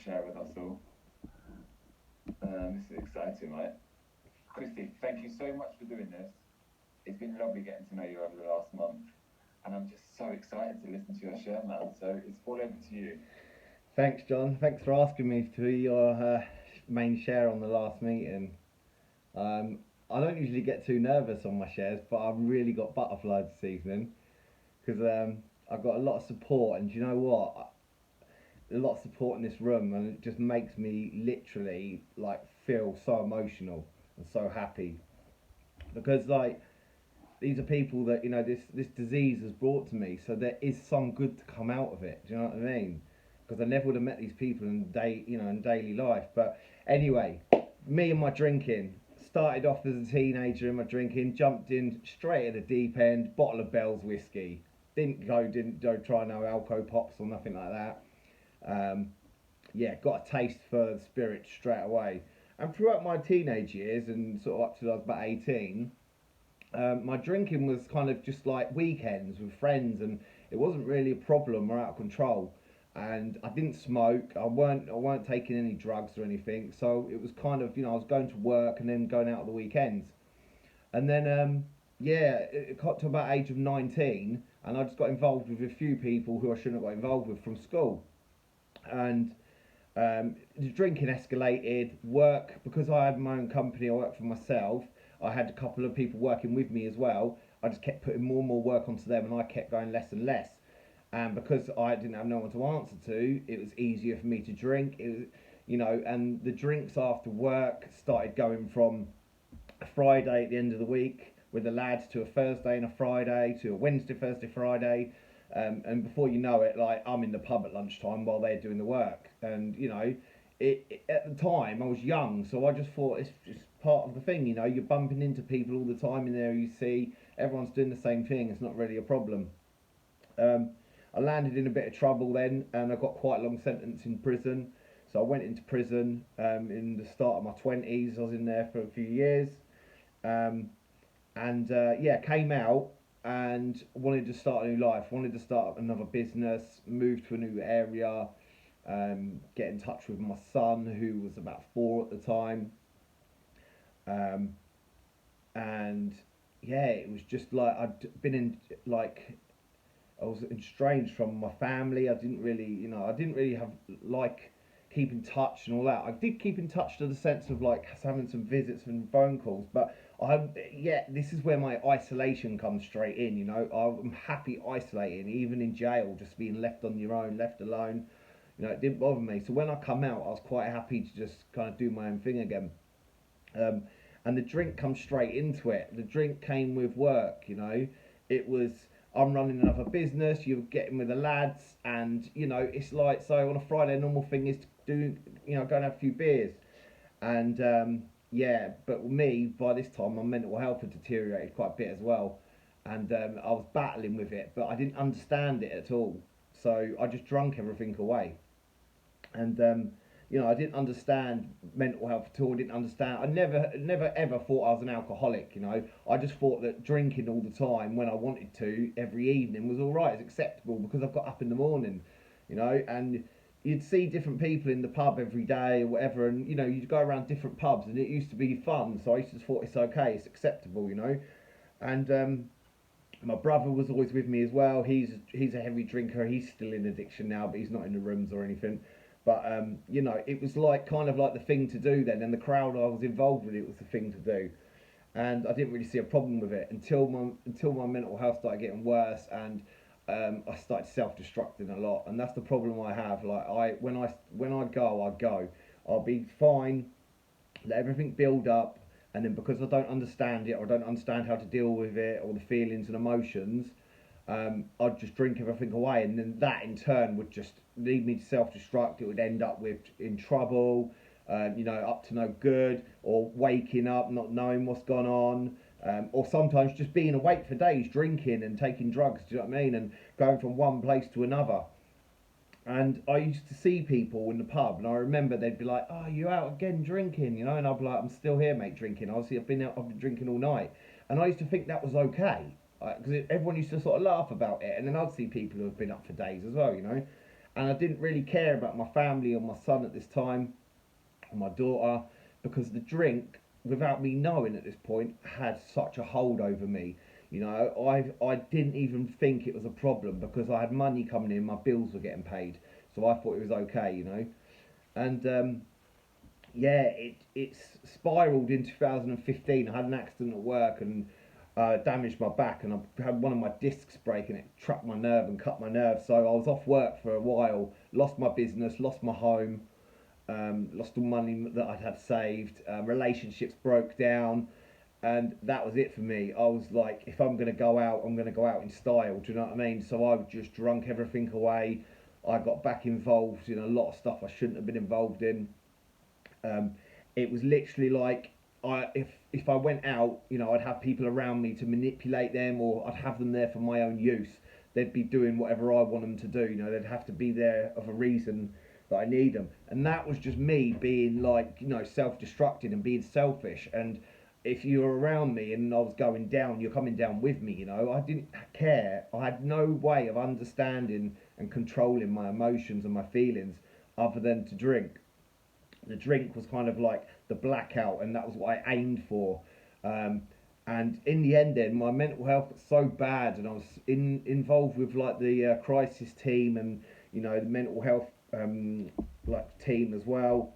share with us all. This is exciting, right? Christy, thank you so much for doing this. It's been lovely getting to know you over the last month, and I'm just so excited to listen to your share, man. So it's all over to you. Thanks, John. Thanks for asking me to be your main share on the last meeting. Um, I don't usually get too nervous on my shares, but I've really got butterflies this evening because I've got a lot of support, and do you know what? A lot of support in this room, and it just makes me literally like feel so emotional and so happy because like these are people that this disease has brought to me, so there is some good to come out of it. Do you know what I mean? Because I never would have met these people in daily life. But anyway, me and my drinking started off as a teenager in my drinking, jumped in straight at the deep end, bottle of Bell's whiskey. Didn't go try no Alco Pops or nothing like that. Um, yeah, got a taste for the spirit straight away. And throughout my teenage years and sort of up till I was about 18, my drinking was kind of just like weekends with friends, and it wasn't really a problem or out of control. And I didn't smoke. I weren't taking any drugs or anything. So it was kind of I was going to work and then going out on the weekends. And then yeah, it got to about age of 19, and I just got involved with a few people who I shouldn't have got involved with from school. And the drinking escalated. Work, because I had my own company, I worked for myself. I had a couple of people working with me as well. I just kept putting more and more work onto them, and I kept going less and less. And because I didn't have no one to answer to, it was easier for me to drink. It was, and the drinks after work started going from a Friday at the end of the week with the lads to a Thursday and a Friday to a Wednesday, Thursday, Friday. And before you know it, like I'm in the pub at lunchtime while they're doing the work. And at the time I was young, so I just thought it's just part of the thing. You're bumping into people all the time in there. You see everyone's doing the same thing. It's not really a problem. Um, I landed in a bit of trouble then, and I got quite a long sentence in prison. So I went into prison in the start of my 20s. I was in there for a few years. Um, and yeah, came out and wanted to start a new life, wanted to start another business, move to a new area, get in touch with my son who was about 4 at the time, um, and yeah, it was just like I'd been in like I was estranged from my family. I didn't really have like keep in touch and all that. I did keep in touch to the sense of like having some visits and phone calls, but yeah, this is where my isolation comes straight in. I'm happy isolating, even in jail, just being left on your own, left alone. It didn't bother me. So when I come out, I was quite happy to just kind of do my own thing again. Um, and the drink comes straight into it. The drink came with work. It was I'm running another business. You're getting with the lads, and it's like so on a Friday. Normal thing is to do go and have a few beers, and yeah. But me by this time, my mental health had deteriorated quite a bit as well, and I was battling with it, but I didn't understand it at all. So I just drunk everything away, and I didn't understand mental health at all. I didn't understand. I never ever thought I was an alcoholic. I just thought that drinking all the time when I wanted to every evening was all right. It's acceptable because I've got up in the morning. And you'd see different people in the pub every day or whatever, and you'd go around different pubs, and it used to be fun. So I used to thought it's okay, it's acceptable. And my brother was always with me as well. He's a heavy drinker. He's still in addiction now, but he's not in the rooms or anything. But it was like kind of like the thing to do then, and the crowd I was involved with, it was the thing to do, and I didn't really see a problem with it until my mental health started getting worse, and I started self-destructing a lot, and that's the problem I have. Like when I go, I go. I'll be fine, let everything build up, and then because I don't understand it or I don't understand how to deal with it or the feelings and emotions, I'd just drink everything away, and then that in turn would just lead me to self-destruct. It would end up with in trouble, up to no good, or waking up not knowing what's gone on, or sometimes just being awake for days, drinking and taking drugs. Do you know what I mean? And going from one place to another. And I used to see people in the pub, and I remember they'd be like, "Oh, you out again drinking?" And I'd be like, "I'm still here, mate, drinking. Obviously, I've been drinking all night." And I used to think that was okay, because everyone used to sort of laugh about it. And then I'd see people who have been up for days as well. and I didn't really care about my family or my son at this time, or my daughter, because the drink, without me knowing at this point, had such a hold over me. You know, I didn't even think it was a problem because I had money coming in, my bills were getting paid, so I thought it was okay, you know. And yeah, it's spiraled in 2015. I had an accident at work and damaged my back, and I had one of my discs break, and it trapped my nerve and cut my nerve. So I was off work for a while, lost my business, lost my home, lost all money that I'd had saved, relationships broke down, and that was it for me. I was like, if I'm going to go out, I'm going to go out in style. Do you know what I mean? So I just drunk everything away. I got back involved in a lot of stuff I shouldn't have been involved in. Um, it was literally like, if I went out, you know, I'd have people around me to manipulate them, or I'd have them there for my own use. They'd be doing whatever I want them to do. You know, they'd have to be there of a reason that I need them, and that was just me being like, you know, self-destructing and being selfish. And if you were around me and I was going down, you're coming down with me. You know, I didn't care. I had no way of understanding and controlling my emotions and my feelings other than to drink. The drink was kind of like the blackout, and that was what I aimed for. Um, and in the end, then my mental health got so bad, and I was involved with like the crisis team, and you know, the mental health like team as well,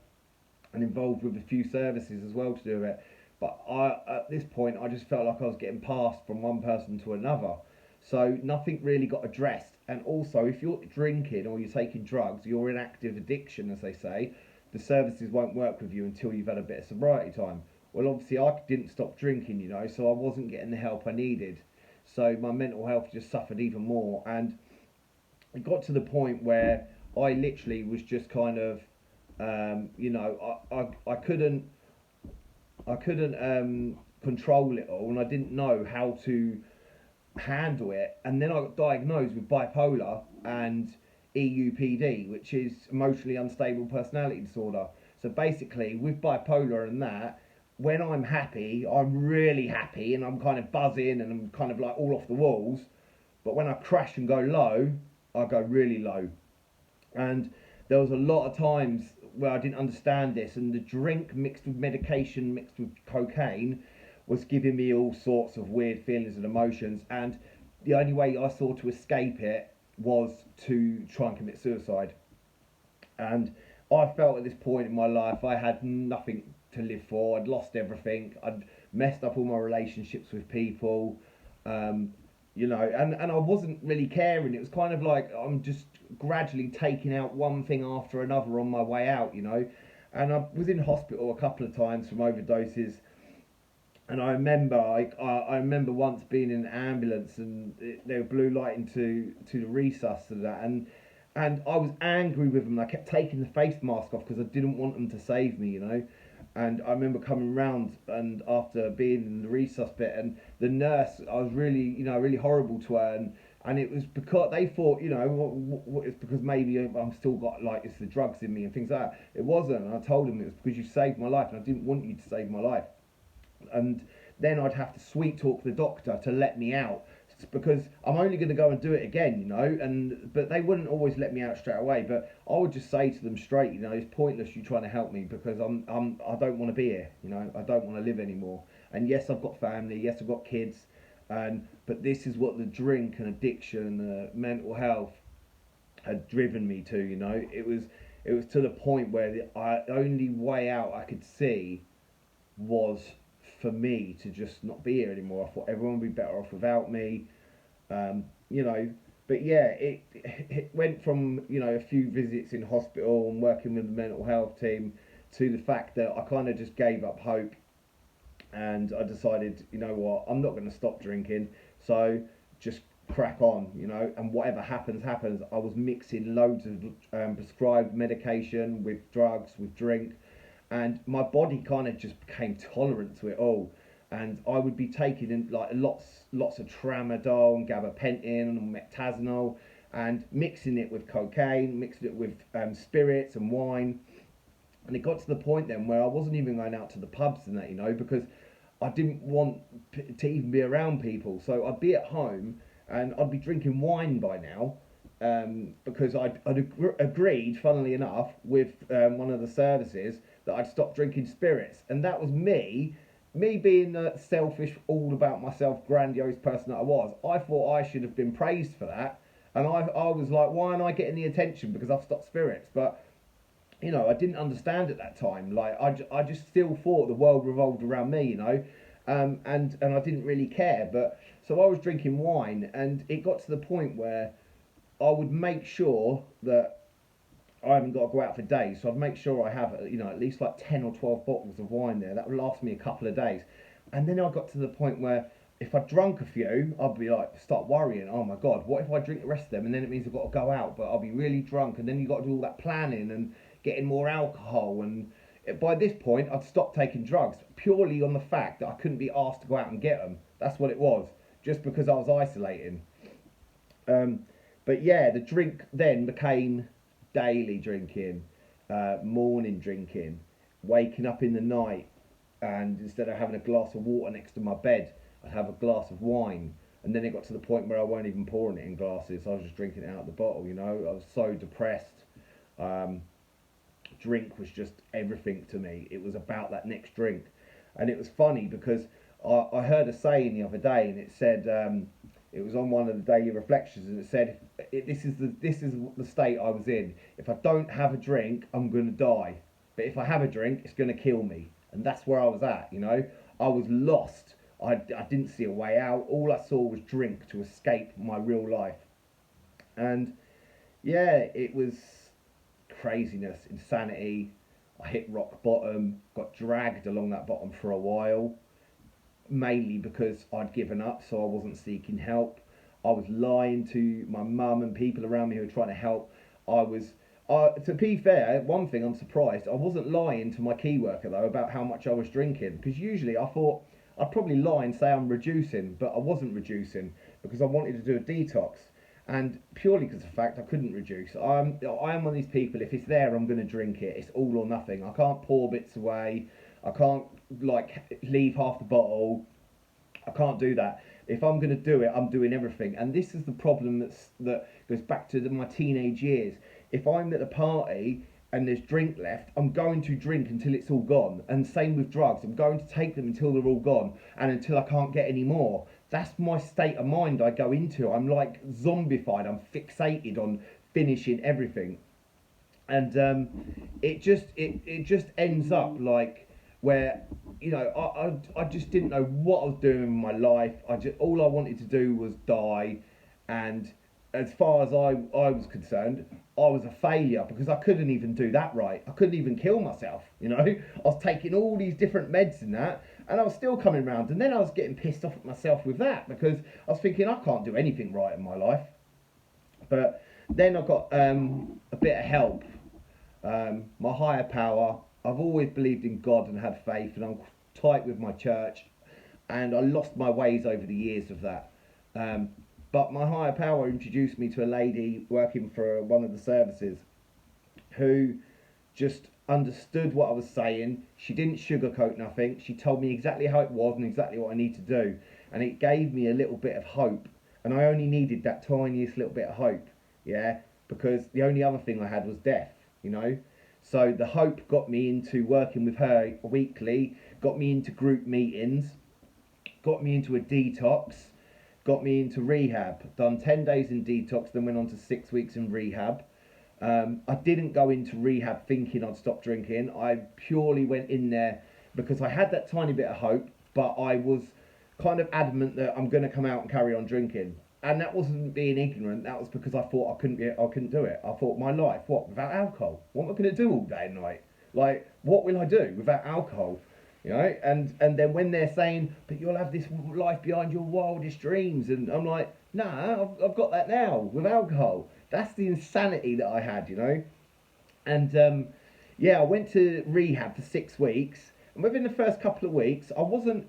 and involved with a few services as well to do it. But at this point, I just felt like I was getting passed from one person to another. So nothing really got addressed. And also, if you're drinking or you're taking drugs, you're in active addiction, as they say. The services won't work with you until you've had a bit of sobriety time. Well, obviously, I didn't stop drinking, you know, so I wasn't getting the help I needed. So my mental health just suffered even more. And it got to the point where I literally was just kind of, you know, I couldn't control it all, and I didn't know how to handle it. And then I got diagnosed with bipolar and EUPD, which is emotionally unstable personality disorder. So basically, with bipolar and that, when I'm happy, I'm really happy and I'm kind of buzzing and I'm kind of like all off the walls. But when I crash and go low, I go really low. And there was a lot of times where I didn't understand this, and the drink mixed with medication mixed with cocaine was giving me all sorts of weird feelings and emotions. And the only way I saw to escape it was to try and commit suicide. And I felt at this point in my life I had nothing to live for. I'd lost everything. I'd messed up all my relationships with people. Um, you know, and I wasn't really caring. It was kind of like I'm just gradually taking out one thing after another on my way out, you know. And I was in hospital a couple of times from overdoses. And I remember once being in an ambulance, and they were blue lighting to the resus and that, and I was angry with them. I kept taking the face mask off because I didn't want them to save me, you know. And I remember coming round, and after being in the resus bit, and the nurse, I was really, you know, really horrible to her, and it was because they thought, you know, it's because maybe I'm still got like it's the drugs in me and things like that. It wasn't. And I told them it was because you saved my life, and I didn't want you to save my life. And then I'd have to sweet talk the doctor to let me out, because I'm only going to go and do it again, you know. And but they wouldn't always let me out straight away. But I would just say to them straight, you know, it's pointless you trying to help me because I don't want to be here, you know. I don't want to live anymore. And yes, I've got family. Yes, I've got kids. And but this is what the drink and addiction, mental health had driven me to, you know. It was to the point where the only way out I could see was for me to just not be here anymore. I thought everyone would be better off without me, you know. But yeah, it went from, you know, a few visits in hospital and working with the mental health team to the fact that I kind of just gave up hope, and I decided, you know what, I'm not going to stop drinking, so just crack on, you know, and whatever happens, happens. I was mixing loads of prescribed medication with drugs, with drink, and my body kind of just became tolerant to it all. And I would be taking in like lots of tramadol and gabapentin and metazanol, and mixing it with cocaine, mixing it with spirits and wine. And it got to the point then where I wasn't even going out to the pubs and that, you know, because I didn't want to even be around people. So I'd be at home and I'd be drinking wine by now, because I'd agreed, funnily enough, with one of the services that I'd stop drinking spirits, and that was me being the selfish, all about myself, grandiose person that I was. I thought I should have been praised for that, and I was like, why am I getting the attention because I've stopped spirits? But you know, I didn't understand at that time. Like, I just still thought the world revolved around me, you know, and I didn't really care. But so I was drinking wine, and it got to the point where I would make sure that I haven't got to go out for days. So I'd make sure I have, you know, at least like 10 or 12 bottles of wine there. That would last me a couple of days. And then I got to the point where if I drunk a few, I'd be like, start worrying. Oh my God, what if I drink the rest of them? And then it means I've got to go out, but I'll be really drunk. And then you've got to do all that planning and getting more alcohol. And by this point, I'd stopped taking drugs purely on the fact that I couldn't be asked to go out and get them. That's what it was, just because I was isolating. But yeah, the drink then became daily drinking, morning drinking, waking up in the night, and instead of having a glass of water next to my bed, I'd have a glass of wine. And then it got to the point where I weren't even pouring it in glasses. I was just drinking it out of the bottle, you know. I was so depressed. Drink was just everything to me. It was about that next drink. And it was funny because I heard a saying the other day, and it said, it was on one of the daily reflections, and it said, this is the state I was in. If I don't have a drink, I'm going to die. But if I have a drink, it's going to kill me. And that's where I was at, you know. I was lost. I didn't see a way out. All I saw was drink to escape my real life. And yeah, it was craziness, insanity. I hit rock bottom, got dragged along that bottom for a while, mainly because I'd given up, so I wasn't seeking help. I was lying to my mum and people around me who were trying to help. To be fair, one thing I'm surprised, I wasn't lying to my key worker though about how much I was drinking, because usually I thought I'd probably lie and say I'm reducing, but I wasn't reducing because I wanted to do a detox. And purely because of the fact I couldn't reduce. I am one of these people, if it's there, I'm going to drink it. It's all or nothing. I can't pour bits away. I can't, like, leave half the bottle. I can't do that. If I'm going to do it, I'm doing everything. And this is the problem that goes back to my teenage years. If I'm at a party and there's drink left, I'm going to drink until it's all gone. And same with drugs. I'm going to take them until they're all gone and until I can't get any more. That's my state of mind I go into. I'm like zombified. I'm fixated on finishing everything. And it just ends up like where, you know, I just didn't know what I was doing in my life. All I wanted to do was die. And as far as I was concerned, I was a failure because I couldn't even do that right. I couldn't even kill myself, you know. I was taking all these different meds and that, and I was still coming round. And then I was getting pissed off at myself with that because I was thinking I can't do anything right in my life. But then I got a bit of help. My higher power, I've always believed in God and had faith, and I'm tight with my church, and I lost my ways over the years of that. But my higher power introduced me to a lady working for one of the services who just understood what I was saying. She didn't sugarcoat nothing. She told me exactly how it was and exactly what I need to do. And it gave me a little bit of hope. And I only needed that tiniest little bit of hope, yeah? Because the only other thing I had was death, you know? So the hope got me into working with her weekly, got me into group meetings, got me into a detox, got me into rehab. Done 10 days in detox, then went on to 6 weeks in rehab. I didn't go into rehab thinking I'd stop drinking. I purely went in there because I had that tiny bit of hope, but I was kind of adamant that I'm going to come out and carry on drinking. And that wasn't being ignorant. That was because I thought I couldn't do it. I thought, my life, what, without alcohol? What am I going to do all day and night? Like, what will I do without alcohol? You know, and then when they're saying, but you'll have this life behind your wildest dreams, and I'm like, nah, I've got that now with alcohol. That's the insanity that I had, you know. And yeah, I went to rehab for 6 weeks, and within the first couple of weeks, I wasn't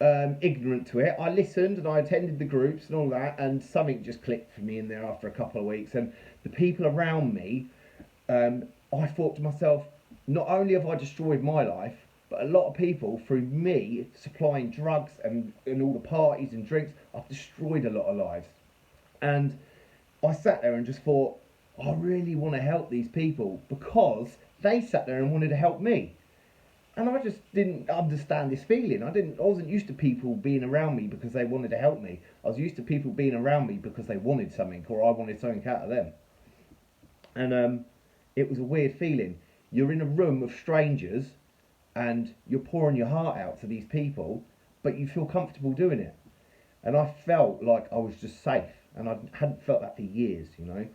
ignorant to it. I listened and I attended the groups and all that, and something just clicked for me in there after a couple of weeks. And the people around me, I thought to myself, not only have I destroyed my life, but a lot of people, through me supplying drugs and all the parties and drinks, I've destroyed a lot of lives. And I sat there and just thought, I really want to help these people because they sat there and wanted to help me. And I just didn't understand this feeling. I wasn't used to people being around me because they wanted to help me. I was used to people being around me because they wanted something or I wanted something out of them. And it was a weird feeling. You're in a room of strangers and you're pouring your heart out to these people, but you feel comfortable doing it. And I felt like I was just safe, and I hadn't felt that for years, you know.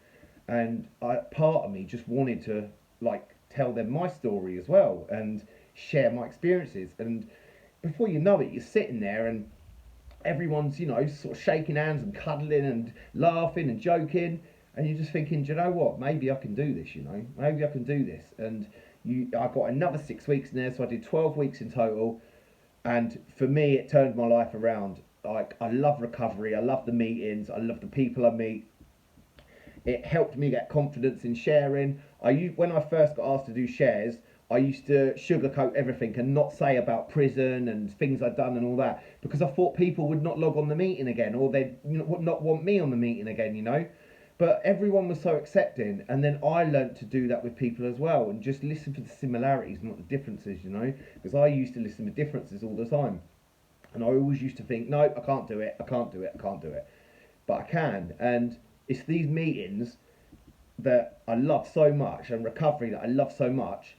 And part of me just wanted to like tell them my story as well and share my experiences. And before you know it, you're sitting there and everyone's, you know, sort of shaking hands and cuddling and laughing and joking, and you're just thinking, do you know what? Maybe I can do this, you know. Maybe I can do this. And I got another 6 weeks in there, so I did 12 weeks in total. And for me, it turned my life around. Like, I love recovery. I love the meetings. I love the people I meet. It helped me get confidence in sharing. When I first got asked to do shares, I used to sugarcoat everything and not say about prison and things I'd done and all that because I thought people would not log on the meeting again, or they'd not want me on the meeting again, you know. But everyone was so accepting, and then I learnt to do that with people as well and just listen for the similarities, not the differences, you know, because I used to listen for differences all the time. And I always used to think, no, I can't do it, I can't do it, I can't do it. But I can. And it's these meetings that I love so much, and recovery that I love so much.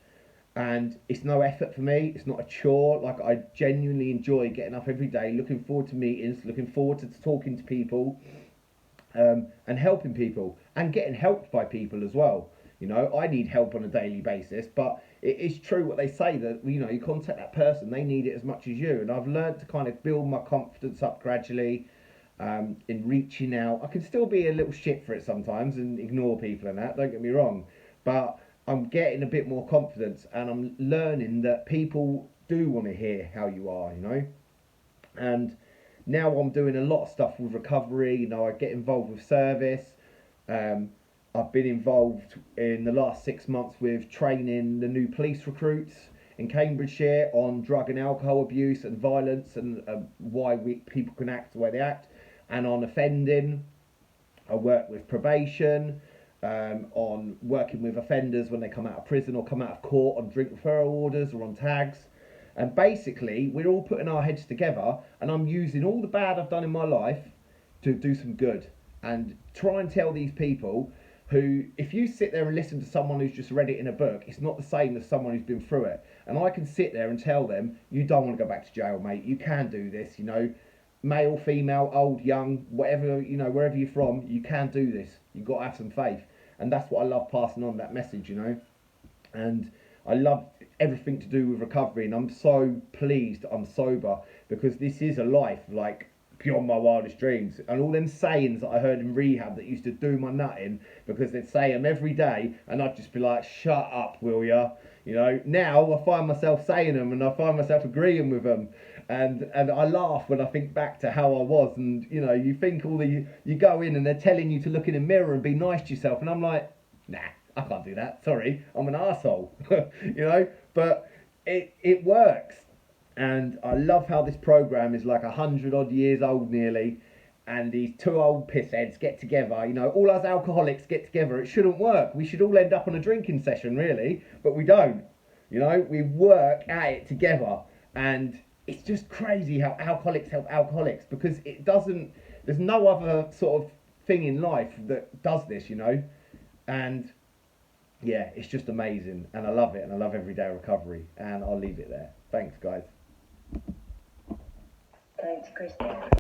And it's no effort for me, it's not a chore. Like, I genuinely enjoy getting up every day, looking forward to meetings, looking forward to talking to people, and helping people and getting helped by people as well. You know, I need help on a daily basis, but it is true what they say that, you know, you contact that person, they need it as much as you. And I've learned to kind of build my confidence up gradually, in reaching out. I can still be a little shit for it sometimes and ignore people and that, don't get me wrong, but I'm getting a bit more confidence and I'm learning that people do want to hear how you are, you know. And now I'm doing a lot of stuff with recovery. You know, I get involved with service. I've been involved in the last 6 months with training the new police recruits in Cambridgeshire on drug and alcohol abuse and violence, and why people can act the way they act, and on offending. I work with probation, on working with offenders when they come out of prison or come out of court on drink referral orders or on tags. And basically, we're all putting our heads together, and I'm using all the bad I've done in my life to do some good and try and tell these people who, if you sit there and listen to someone who's just read it in a book, it's not the same as someone who's been through it. And I can sit there and tell them, you don't want to go back to jail, mate. You can do this, you know, male, female, old, young, whatever, you know, wherever you're from, you can do this. You've got to have some faith. And that's what I love passing on, that message, you know. And I love everything to do with recovery, and I'm so pleased I'm sober because this is a life like beyond my wildest dreams. And all them sayings that I heard in rehab that used to do my nutting because they'd say them every day, and I'd just be like, shut up, will ya? You know, now I find myself saying them and I find myself agreeing with them. And I laugh when I think back to how I was, and you know, you think you go in and they're telling you to look in a mirror and be nice to yourself, and I'm like, nah, I can't do that. Sorry, I'm an arsehole. You know, but it works, and I love how this program is like 100 odd years old nearly, and these two old pissheads get together. You know, all us alcoholics get together. It shouldn't work. We should all end up on a drinking session, really, but we don't. You know, we work at it together, and it's just crazy how alcoholics help alcoholics because it doesn't. There's no other sort of thing in life that does this, you know, and yeah, it's just amazing, and I love it, and I love everyday recovery, and I'll leave it there. Thanks, guys. Thanks, Christine.